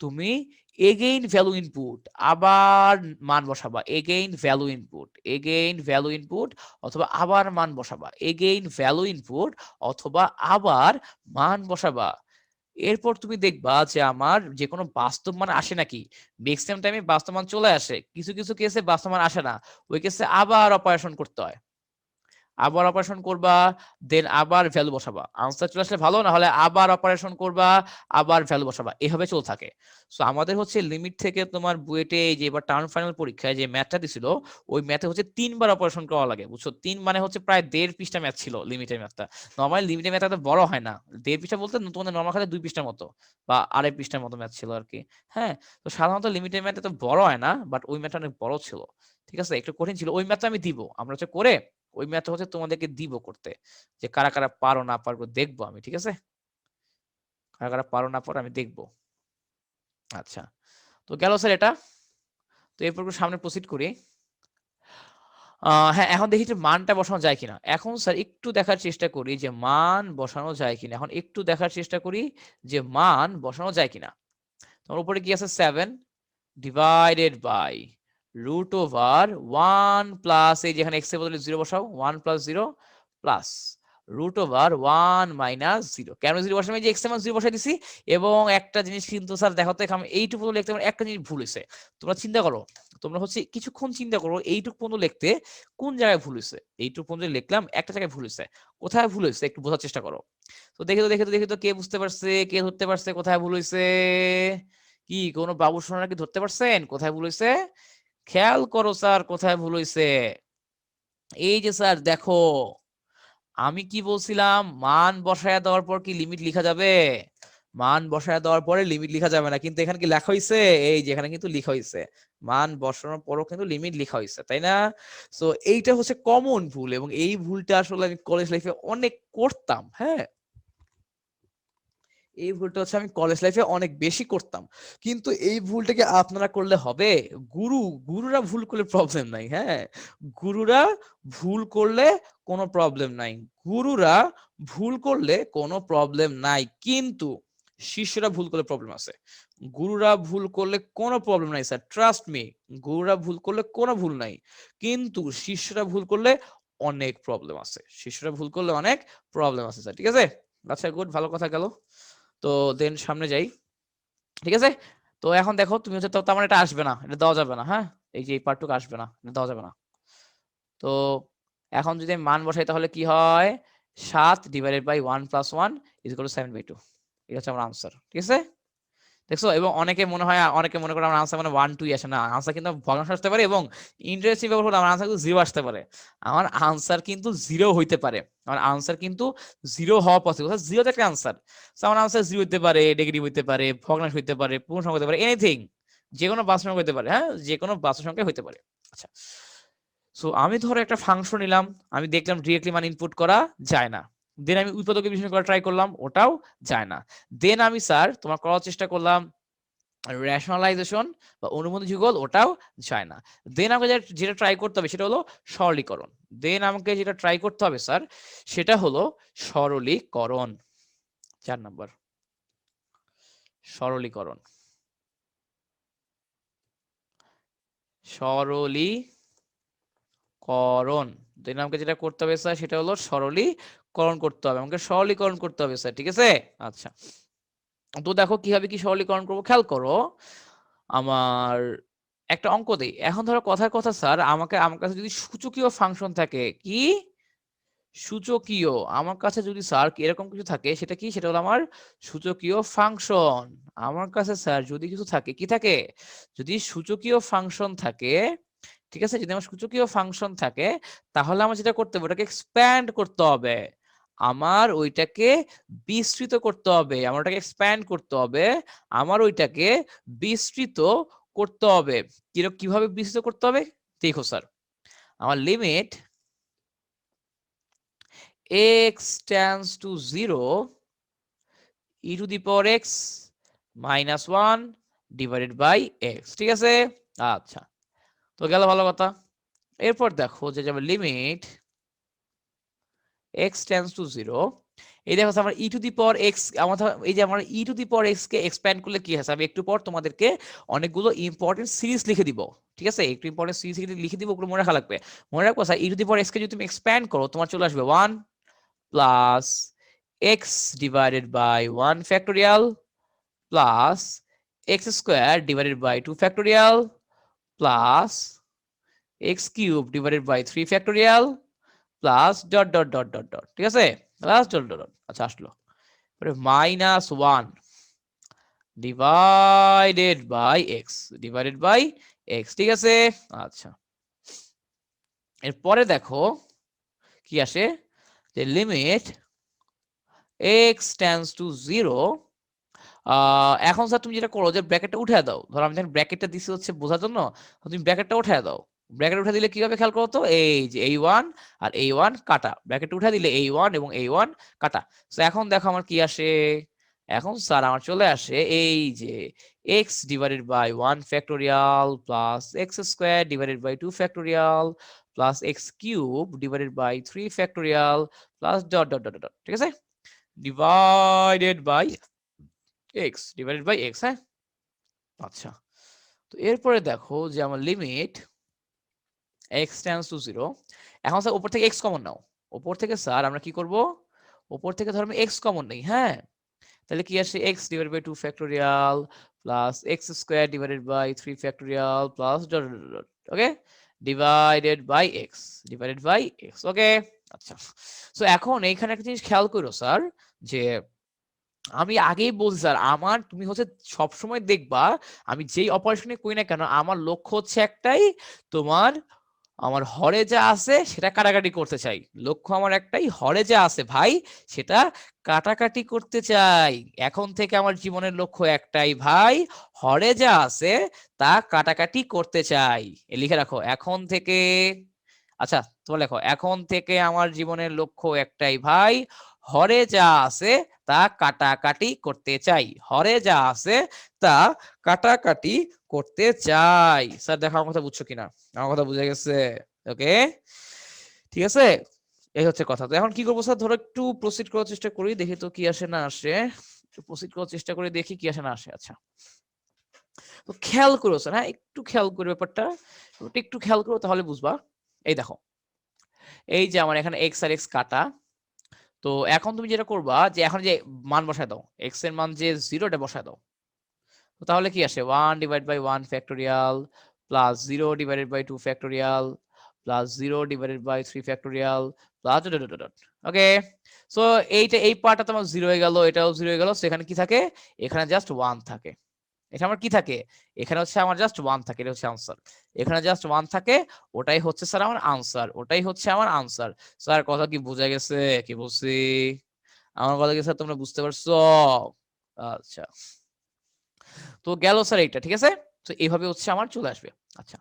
তুমি এগেইন ভ্যালু ইনপুট আবার মান বসাবা। Again value input, again value input অথবা আবার মান বসাবা। এগেইন ভ্যালু ইনপুট অথবা আবার মান বসাবা। এরপর তুমি দেখবা যে আমার যে কোনো বাস্তব মান আসে নাকি। ম্যাক্সিমাম টাইমে বাস্তব মান চলে আসে। কিছু কিছু কেসে বাস্তব মান আসে না। ওই কেসে আবার অপারেশন করতে হয়। আবার অপারেশন করবা, দেন আবার ভ্যালু বসাবা। আনসার চলে আসলে ভালো, না হলে আবার অপারেশন করবা, আবার ভ্যালু বসাবা। এভাবে চলতে থাকে। সো আমাদের হচ্ছে লিমিট থেকে তোমার বুয়েটে এই যে এবার টার্ম ফাইনাল পরীক্ষায় যে ম্যাথটা দিছিল, ওই ম্যাথে হচ্ছে ৩ বার অপারেশন করা লাগে। বুঝছো? ৩ মানে হচ্ছে প্রায় ১.৫ পৃষ্ঠা ম্যাথ ছিল লিমিটের ম্যাথটা। নরমালি লিমিটের ম্যাথ এত বড় হয় না। ১.৫ পৃষ্ঠা বলতে তোমাদের নরমাল খাতে ২ পৃষ্ঠার মতো বা ২.৫ পৃষ্ঠার মতো ম্যাথ ছিল আরকি। হ্যাঁ? তো সাধারণত লিমিটের ম্যাথ এত বড় হয় না, বাট ওই ম্যাথটা অনেক বড় ছিল। ঠিক আছে? একটু কঠিন ছিল। ওই ম্যাথটা আমি দিব। আমরা হচ্ছে করে ওই ম্যাথটা হচ্ছে তোমাদেরকে দিব করতে। যে কারা, কারা পারো না পারো দেখবো আমি। ঠিক আছে? কারা, কারা পারো না পারো আমি দেখবো। আচ্ছা। তো গেল স্যার এটা। তো এরপর সামনে প্রসিড করি। হ্যাঁ, এখন দেখি যে মানটা বসানো যায় কিনা। এখন স্যার একটু দেখার চেষ্টা করি যে মান বসানো যায় কিনা। এখন একটু দেখার চেষ্টা করি যে মান বসানো যায় কিনা। তোমার উপরে কি আছে 7 divided by root over 1 plus এই যেখানে x এর বদলে 0 বসাও 1 plus 0 plus root over 1 minus 0। কেন 0 বসালাম? এই যে x এর মান 0 বসাই দিছি। এবং একটা জিনিস কিন্তু স্যার দেখো তো আমি এইটুকু পর্যন্ত লিখতে একটা জিনিস ভুল হয়েছে। তোমরা চিন্তা করো, তোমরা হচ্ছে কিছুক্ষণ চিন্তা করো এইটুকু পর্যন্ত লিখতে কোন জায়গায় ভুল হয়েছে। এইটুকু পর্যন্ত লিখলাম একটা জায়গায় ভুল হয়েছে। কোথায় ভুল হয়েছে একটু বোঝার চেষ্টা করো। তো দেখি তো কে বুঝতে পারছে, কে ধরতে পারছে কোথায় ভুল হয়েছে। কি কোনো বাবু সোনারা কি ধরতে পারছেন কোথায় ভুল হয়েছে? খেয়াল করো স্যার কোথায় ভুল হয়েছে। এই যে স্যার দেখো, আমি কি বলছিলাম মান বসায়া দেওয়ার পর কি লিমিট লিখা যাবে? মান বসায়া দেওয়ার পরে লিমিট লিখা যাবে না, কিন্তু এখানে কি লেখা হয়েছে? এই যে এখানে কিন্তু লিখা হয়েছে মান বসানোর পরও কিন্তু লিমিট লিখা হয়েছে, তাই না? সো এইটা হচ্ছে কমন ভুল, এবং এই ভুলটা আসলে আমি কলেজ লাইফে অনেক করতাম। হ্যাঁ, এই ভুলটা হচ্ছে আমি কলেজ লাইফে অনেক বেশি করতাম। কিন্তু এই ভুলটাকে আপনারা করলে হবে? গুরুরা ভুল করলে প্রবলেম নাই। হ্যাঁ, গুরুরা ভুল করলে কোনো প্রবলেম নাই। গুরুরা ভুল করলে কোনো প্রবলেম নাই, কিন্তু শিষ্যরা ভুল করলে প্রবলেম আছে। গুরুরা ভুল করলে কোনো প্রবলেম নাই স্যার, ট্রাস্ট মি। গুরুরা ভুল করলে কোনো ভুল নাই, কিন্তু শিষ্যরা ভুল করলে অনেক প্রবলেম আছে। শিষ্যরা ভুল করলে অনেক প্রবলেম আছে স্যার। ঠিক আছে? আচ্ছা, গুড, ভালো কথা গেল। তো দেন সামনে যাই। ঠিক আছে? তো এখন দেখো তুমি হচ্ছে তো আমার এটা আসবে না, এটা দেওয়া যাবে না। হ্যাঁ, এই যে এই পার্টটুকু আসবে না, এটা দেওয়া যাবে না। তো এখন যদি আমি মান বসাই তাহলে কি হয়? 7 divided by 1 plus 1 is equal to 7/2। এটা হচ্ছে আমার আনসার। ঠিক আছে? দেখছো? এবং অনেকে মনে করে আমার আনসার মানে 1 2 আসে না। আনসার কিন্তু ভগ্নাংশ আসতে পারে, এবং ইন্টারেস্টিং ব্যাপার হলো আমার আনসার কিন্তু 0 আসতে পারে। আমার আনসার কিন্তু 0 হইতে পারে। আমার আনসার কিন্তু 0 হওয়া পসিবল। 0 তো একটা আনসার। সো আমার আনসার 0 হইতে পারে, নেগেটিভ হইতে পারে, ভগ্নাংশ হইতে পারে, পূর্ণ সংখ্যা হইতে পারে, এনিথিং। যেকোনো বাস্তব সংখ্যা হইতে পারে। হ্যাঁ, যেকোনো বাস্তব সংখ্যা হইতে পারে। আচ্ছা। সো আমি ধরো একটা ফাংশন নিলাম, আমি দেখলাম ডিরেক্টলি মান ইনপুট করা যায় না। দেন আমি উৎপাদক বিশ্লেষণ করা ট্রাই করলাম, ওটাও যায় না। দেন আমি স্যার তোমার করার চেষ্টা করলাম রেশনালাইজেশন বা অনুবন্ধী যুগল, ওটাও যায় না। দেন আমাকে যেটা ট্রাই করতে হবে সেটা হলো সরলীকরণ। দেন আমাকে যেটা ট্রাই করতে হবে স্যার সেটা হলো সরলীকরণ। 4 নাম্বার সরলীকরণ। সরলীকরণ। দেন আমাকে যেটা করতে হবে স্যার সেটা হলো সরলীকরণ করতে হবে, আমাকে সরলীকরণ করতে হবে স্যার। ঠিক আছে? আচ্ছা, তো দেখো কিভাবে কি সরলীকরণ করবো খেয়াল করো। আমার একটা অঙ্ক দেই। এখন ধরো কথার কথা স্যার, আমার কাছে যদি সূচকীয় ফাংশন থাকে, কি সূচকীয়, আমার কাছে যদি স্যার এরকম কিছু থাকে, সেটা কি? সেটা হলো আমার সূচকীয় ফাংশন। আমার কাছে স্যার যদি কিছু থাকে, কি থাকে? যদি সূচকীয় ফাংশন থাকে, ঠিক আছে? যদি আমার সূচকীয় ফাংশন থাকে, তাহলে আমার যেটা করতে হবে ওটাকে এক্সপ্যান্ড করতে হবে। আমার ওইটাকে বিস্তৃত করতে হবে, আমার ওটাকে এক্সপ্যান্ড করতে হবে, আমার ওইটাকে বিস্তৃত করতে হবে। কিভাবে বিস্তৃত করতে হবে দেখো স্যার, আমার limit x tends to 0 e to the power x minus 1 divided by x, ঠিক আছে? আচ্ছা, তো গেল ভালো কথা। এরপর দেখো যে যাবে লিমিট x tends to 0, এই দেখো আমার e to the power x, এই যে আমার e to the power x K expand করলে কি হয়, আমি একটু পর তোমাদেরকে অনেকগুলো ইম্পর্টেন্ট সিরিজ লিখে দিব, ঠিক আছে? একটু ইম্পর্টেন্ট সিরিজ লিখে দিব, ওগুলো মনে রাখা লাগবে। মনে রাখবো sir, e to the power x কে যদি তুমি এক্সপ্যান্ড করো তোমার চলে আসবে 1 plus x divided by 1 factorial plus x square divided by 2 factorial plus x cube divided by 3 factorial plus dot dot dot dot dot, ঠিক আছে? প্লাস ডট ডট ডট, আচ্ছা আসলো। মাইনাস 1 ডিভাইডেড বাই x, ঠিক আছে? আচ্ছা, এরপরে দেখো কি আসে, যে লিমিট x tends to 0, এখন স্যার তুমি যেটা করো যে ব্র্যাকেটটা উঠে দাও, ধরো আমি যখন ব্র্যাকেটটা দিছি হচ্ছে বোঝার জন্য, তুমি ব্র্যাকেটটা উঠে দাও। ব্র্যাকেট উঠে দিলে কি হবে খেয়াল করো তো, এই যে a1 আর a1 কাটা, ব্র্যাকেট উঠে দিলে a1 এবং a1 কাটা। তো এখন দেখো আমার কি আসে, এখন স্যার আমার চলে আসে এই যে x divided by 1 factorial plus x square divided by 2 factorial plus x cube divided by 3 factorial plus dot dot dot dot, ঠিক আছে? Divided by x divided by x, হ্যাঁ? আচ্ছা, তো এরপরে দেখো যে আমার লিমিট x টেন্ডস টু 0, এখন স্যার উপর থেকে x কমন নাও, উপর থেকে স্যার আমরা কি করব, উপর থেকে ধরো আমি x কমন নেই, হ্যাঁ? তাহলে কি আসে, x divided by 2 factorial plus x square divided by 3 factorial plus dot dot dot, okay? Divided by x, okay? আচ্ছা, সো এখন এইখানে একটা জিনিস খেয়াল করো স্যার, যে আমি আগেই বলছি স্যার, আমার তুমি হচ্ছে সবসময় দেখবা আমি যেই অপারেশনে করি না কেন আমার লক্ষ্য হচ্ছে একটাই, তোমার আমার হরে যা আছে সেটা কাটাকাটি করতে চাই। লক্ষ্য আমার একটাই, হরে যা আছে ভাই সেটা কাটাকাটি করতে চাই। এখন থেকে আমার জীবনের লক্ষ্য একটাই ভাই, হরে যা আছে তা কাটাকাটি করতে চাই। লিখে রাখো এখন থেকে। আচ্ছা, তোমার লেখো, এখন থেকে আমার জীবনের লক্ষ্য একটাই ভাই, হরে যা আছে তা কাটাকাটি করতে চাই। হরে যা আছে তা কাটাকাটি করতে চাই। স্যার দেখো আমার কথা বুঝছো কিনা, আমার কথা বুঝে গেছে? ওকে, ঠিক আছে, এই হচ্ছে কথা। তো এখন কি করবো স্যার, ধরো একটু প্রসিড করার চেষ্টা করি, দেখি তো কি আসে না আসে। একটু প্রসিড করার চেষ্টা করে দেখি কি আসে না আসে। আচ্ছা, তো খেয়াল করো স্যার, হ্যাঁ একটু খেয়াল করো ব্যাপারটা, একটু খেয়াল করো তাহলে বুঝবা। এই দেখো, এই যে আমার এখানে x আর x কাটা, তো এখন তুমি যেটা করবা যে এখন যে মান বসায় দাও, x এর মান যে 0 টা বসায় দাও, তো তাহলে কি আসে 1 divide by 1 factorial plus 0 divided by 2 factorial plus 0 divided by 3 factorial plus dot dot dot, okay? So এই পার্টটা তোমার 0 হয়ে গেল, এটাও 0 হয়ে গেল, সেখানে কি থাকে, এখানে জাস্ট 1 থাকে। এটা আমার কি থাকে, এখানে হচ্ছে আমার জাস্ট 1 থাকে, এটা হচ্ছে আনসার। এখানে জাস্ট 1 থাকে, ওটাই হচ্ছে স্যার আমার আনসার, ওটাই হচ্ছে আমার আনসার। স্যার কথা কি বোঝা গেছে, কি বলছি? আমার কথা কি স্যার তোমরা বুঝতে পারছো? আচ্ছা, তো গেল স্যার এইটা, ঠিক আছে? তো এইভাবে হচ্ছে আমার চলে আসবে। আচ্ছা,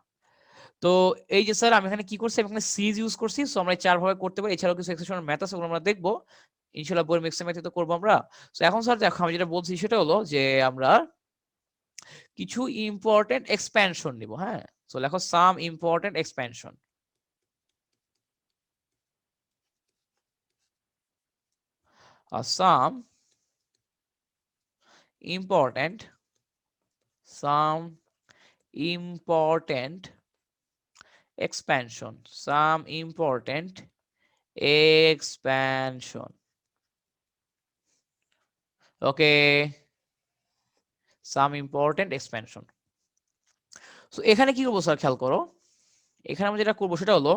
তো এই যে স্যার আমি এখানে কি করছি, আমি এখানে সিজ ইউজ করছি, সো আমরা এই 4 ভাবে করতে পারি। এছাড়াও কিছু এক্সেপশনাল ম্যাথ আছে, ওগুলো আমরা দেখবো ইনশাআল্লাহ, বইয়ের মিক্সড ম্যাথে তো করবো আমরা। সো এখন স্যার দেখো আমি যেটা বলছি সেটা হলো যে আমরা কিছু ইম্পর্টেন্ট এক্সপ্যানশন নিব, হ্যাঁ? সো লেখো some important expansion. Some important some important expansion, some important expansion, okay, some important expansion। So এখানে কি করবো স্যার খেয়াল করো, এখানে আমরা যেটা করবো সেটা হলো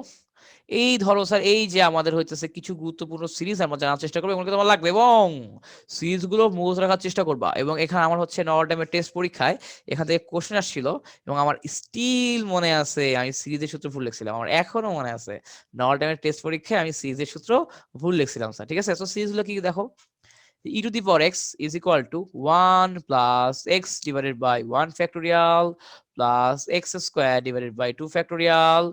এই ধরো স্যার এই যে আমাদের হইতেছে কিছু গুরুত্বপূর্ণ সিরিজ আমরা জানার চেষ্টা করবো এগুলো তোমার লাগবে এবং সিরিজ গুলো মুখস্থ রাখার চেষ্টা করবা এবং এখানে আমার হচ্ছে নভরটাইমের টেস্ট পরীক্ষায় এখান থেকে কোশ্চেন আসছিল এবং আমার স্টিল মনে আছে আমি সিরিজের সূত্র ভুল লিখছিলাম আমার এখনো মনে আছে নভরটাইমের টেস্ট পরীক্ষায় আমি সিরিজের সূত্র ভুল লিখছিলাম স্যার ঠিক আছে তো সিরিজ গুলো কি দেখো e to the power x is equal to 1 plus x divided by 1 factorial plus x square divided by 2 factorial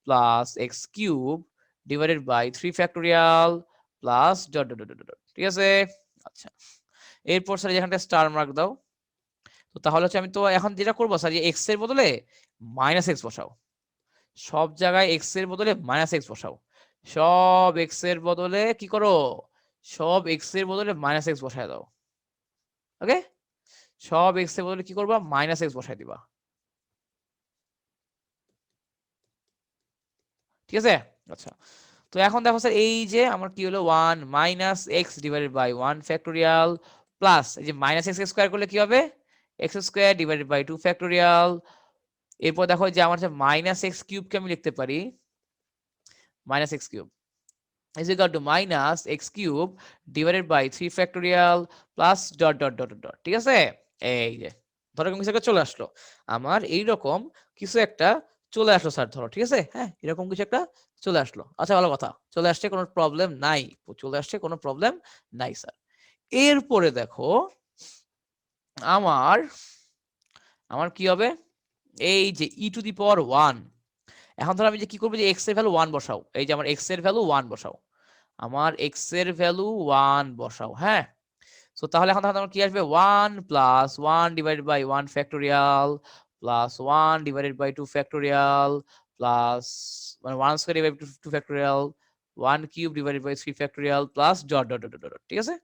plus x cube divided by 3 factorial plus dot dot dot dot dot ঠিক আছে আচ্ছা এরপর sir যেখানটা star mark দাও তো তাহলে হচ্ছে আমি তো এখন যেটা করবো স্যার যে x এর বদলে মাইনাস x বসাও সব জায়গায় x এর বদলে মাইনাস x বসাও সব x এর বদলে কি করো সব x এর বদলে মাইনাস x বসায় দাও ওকে সব x এর বদলে কি করবা মাইনাস x বসায় দিবা ঠিক আছে আচ্ছা তো এখন দেখো স্যার এই যে আমার কি হলো 1 minus x divided by 1 factorial plus এই যে মাইনাস x স্কয়ার করলে কি হবে x square divided by 2 factorial এরপর দেখো যে আমার মাইনাস x কিউব কে আমি লিখতে পারি minus x cube is equal to minus x cube divided by 3 factorial plus dot dot dot dot dot ঠিক আছে এই যে ধরো এরকম কিছু একটা চলে আসলো আমার এইরকম কিছু একটা চলে আসলো স্যার ধরো ঠিক আছে হ্যাঁ এরকম কিছু একটা চলে আসলো আচ্ছা ভালো কথা চলে আসছে কোনো প্রবলেম নাই চলে আসছে কোনো প্রবলেম নাই স্যার এরপরে দেখো আমার আমার কি হবে এই যে ই টু দি পাওয়ার 1 এখন ধরো আমি যে কি করবো যে x এর ভ্যালু 1 বসাও এই যে আমার x এর ভ্যালু 1 বসাও আমার x এর ভ্যালু 1 বসাও হ্যাঁ সো তাহলে এখন তাহলে আমার কি আসবে 1 plus 1 divided by 1 factorial plus 1 divided by 2 factorial plus মানে 1 square divided by 2 factorial 1 cube divided by 3 factorial plus dot dot dot dot ঠিক আছে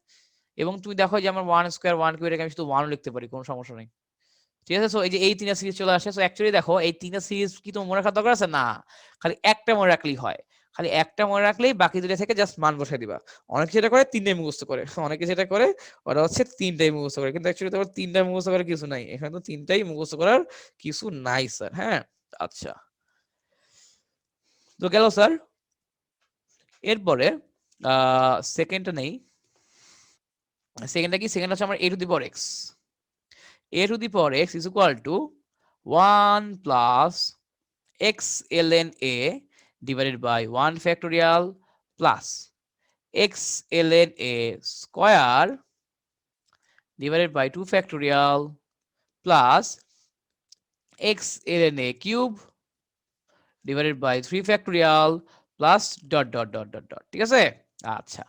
এবং তুমি দেখো যে আমার 1 স্কয়ার 1 কিউব এটাকে আমি শুধু 1 লিখতে পারি কোনো সমস্যা নেই ঠিক আছে সো এই যে এই তিনটা সিরিজ চলে আসে সো অ্যাকচুয়ালি দেখো এই তিনটা সিরিজ কি তোমার মনে রাখার দরকার আছে না খালি একটা মনে রাখলেই হয় খালি একটা মনে রাখলেই বাকি দুটো থেকে জাস্ট মান বসাই দিবা অনেকে যেটা করে তিনটাই মুখস্থ করে অনেকে যেটা করে ওরা হচ্ছে তিনটাই মুখস্থ করে কিন্তু অ্যাকচুয়ালি তোমার তিনটা মুখস্থ করার কিছু নাই এখানে তো তিনটাই মুখস্থ করার কিছু নাই স্যার হ্যাঁ আচ্ছা তো গেল স্যার এরপরে সেকেন্ডটা নেই সেকেন্ডটা কি সেকেন্ড হচ্ছে আমার a two the power x a to the power x is equal to 1 plus x ln a divided by 1 factorial plus x ln a square divided by 2 factorial plus x ln a cube divided by 3 factorial plus dot dot dot dot dot ঠিক আছে আচ্ছা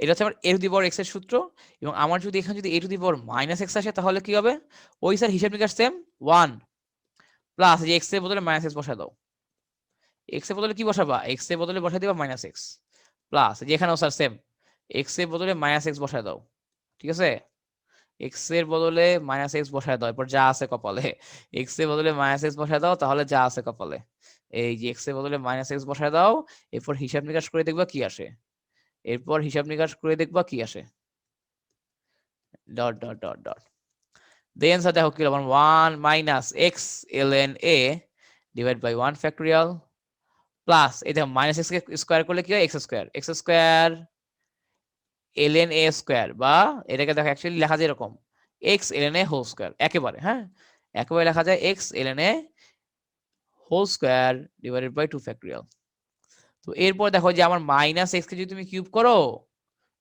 এটা হচ্ছে আমার a to the power x এর সূত্র এবং আমার যদি এখানে যদি a to the power minus x আসে তাহলে কি হবে ওই স্যার হিসাব নিকাশ সেম 1 প্লাস এই x এর বদলে মাইনাস x বসায় দাও x এর বদলে কি বসাবা x এর বদলে বসাই দিবা মাইনাস x প্লাস যেখানেও স্যার সেম x এর বদলে মাইনাস x বসায় দাও ঠিক আছে x এর বদলে মাইনাস x বসায় দাও এরপর যা আছে কপালে x এর বদলে মাইনাস x বসায় দাও তাহলে যা আছে কপালে এই যে x এর বদলে মাইনাস x বসায় দাও এরপর হিসাব নিকাশ করে দেখবা কি আসে এরপর হিসাব নিকাশ করে দেখবা কি আসে dot dot dot dot then sir দেখো কি হলো 1 minus x ln a divide by 1 factorial plus এই দেখো মাইনাস x কে স্কয়ার করলে কি হয় x square ln a square বা এটাকে দেখো অ্যাকচুয়ালি লেখা যায় এরকম x ln a whole square একেবারে হ্যাঁ একেবারে লেখা যায় x ln a whole square divided by 2 factorial তো এরপর দেখো যে আমার মাইনাস x কে যদি তুমি কিউব করো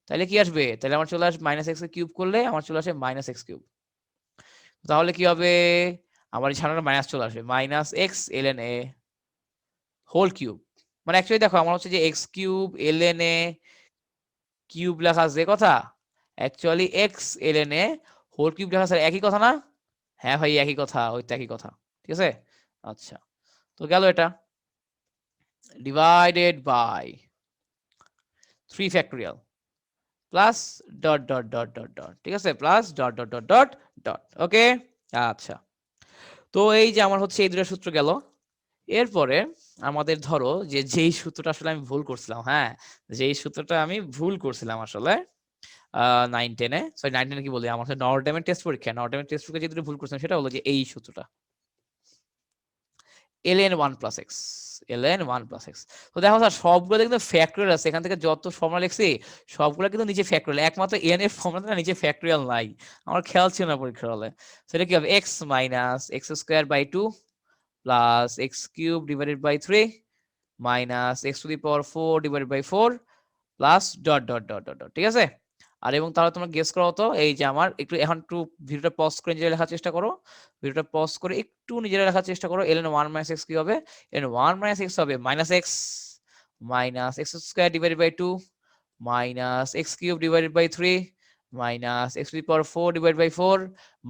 তাহলে কি আসবে তাহলে আমার চলে আসবে মাইনাস x কে কিউব করলে আমার চলে আসে মাইনাস x কিউব তাহলে কি হবে আমার এই সামনে মাইনাস চলে আসবে minus x ln a whole cube মানে অ্যাকচুয়ালি দেখো আমার হচ্ছে যে x cube ln a cube লেখা যে কথা actually x ln a whole cube লেখা স্যার একই কথা না হ্যাঁ ভাই একই কথা ওই তো একই কথা ঠিক আছে আচ্ছা তো গেল এটা divided by 3 factorial plus dot dot dot dot dot ঠিক আছে plus dot dot dot dot dot okay আচ্ছা তো এই যে আমার হচ্ছে এই দুটো সূত্র গেল এরপরে আমাদের ধরো যে যেই সূত্রটা আসলে আমি ভুল করছিলাম হ্যাঁ যেই সূত্রটা আমি ভুল করছিলাম আসলে 9-10 সরি 9-10 কি বলি আমার নর্ডেমের টেস্ট পরীক্ষা নর্ডেমের টেস্ট পরীক্ষা যেটা ভুল করছিলাম সেটা হলো যে এই সূত্রটা ln 1 plus x, ln 1 plus x. তো দেখো স্যার সবগুলো কিন্তু ফ্যাক্টরিয়াল আছে, এখান থেকে যত ফর্মুলা লিখছি সবগুলো কিন্তু নিচে ফ্যাক্টরিয়াল, একমাত্র n এর ফর্মুলাটা নিচে ফ্যাক্টরিয়াল নাই, আমার খেয়াল ছিল না পরীক্ষার হলে। সেটা কি হবে, x minus x square by 2 plus x cube divided by 3 minus x to the power 4 divided by 4 plus dot dot dot dot dot, ঠিক আছে। আর এবং তাহলে তোমরা গেস করো তো, এই যে আমার একটু এখন একটু ভিডিওটা পজ করে নিজেরা লেখার চেষ্টা করো, ভিডিওটা পজ করে একটু নিজেরা লেখার চেষ্টা করো। ln 1 মাইনাস এক্স কি হবে, ln 1 মাইনাস এক্স হবে minus x square divided by 2 minus x cube divided by 3 minus x to the power 4 divided by 4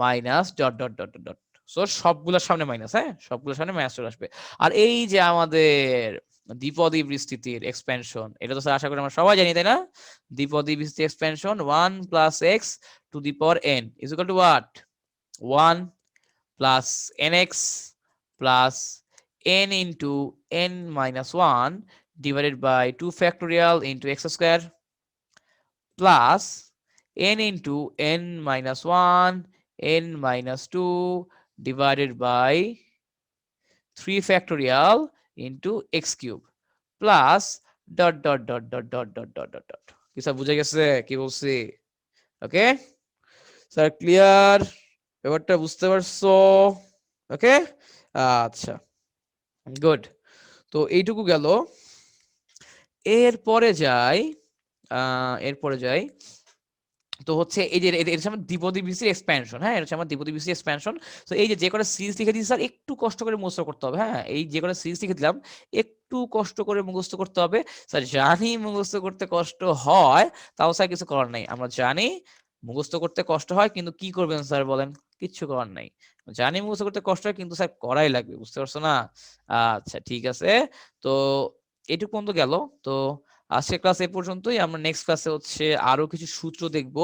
minus dot dot dot dot. So সবগুলোর সামনে মাইনাস, হ্যাঁ সবগুলোর সামনে মাইনাস চলে আসবে। আর এই যে আমাদের দ্বিপদী বিস্তৃতির এক্সপেনশন, এটা তো স্যার আশা করি আমরা সবাই জানি তাই না, দ্বিপদী বিস্তৃতি expansion 1 plus x to the power n is equal to what, 1 plus nx plus n into n minus 1 divided by 2 factorial into x square plus n into n minus 1 n minus 2 divided by 3 factorial into x cube plus dot dot dot dot dot dot dot dot dot। কি sir বুঝে গেছে কি বলছি? Okay sir clear, ব্যাপারটা বুঝতে পারছো? ওকে আচ্ছা good. তো এইটুকু গেল, এরপরে যাই এরপরে যাই তো হচ্ছে এই যে এটা হচ্ছে আমার দ্বিপদী বিসির এক্সপ্যানশন, হ্যাঁ এটা হচ্ছে আমার দ্বিপদী বিসির এক্সপ্যানশন। তো এই যে কটা সিরিজ লিখে দিয়েছি স্যার একটু কষ্ট করে মুখস্থ করতে হবে, হ্যাঁ এই যে কটা সিরিজ লিখে দিলাম একটু কষ্ট করে মুখস্থ করতে হবে। স্যার জানি মুখস্থ করতে কষ্ট হয়, তাও স্যার কিছু করার নাই, আমরা জানি মুখস্থ করতে কষ্ট হয়, কিন্তু কি করবেন স্যার বলেন, কিচ্ছু করার নাই, জানি মুখস্থ করতে কষ্ট হয় কিন্তু স্যার করাই লাগবে, বুঝতে পারছো না? আচ্ছা ঠিক আছে, তো এটুকু পর্যন্ত গেল। তো আজকের ক্লাস এ পর্যন্তই, আমরা নেক্সট ক্লাসে হচ্ছে আরো কিছু সূত্র দেখব,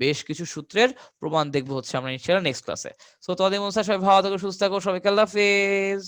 বেশ কিছু সূত্রের প্রমাণ দেখবো হচ্ছে আমরা ইনশাআল্লাহ নেক্সট ক্লাসে। সো ততদিন সবাই ভালো থাকো, সুস্থ থাকো, সবাইকে আল্লাহ হাফেজ।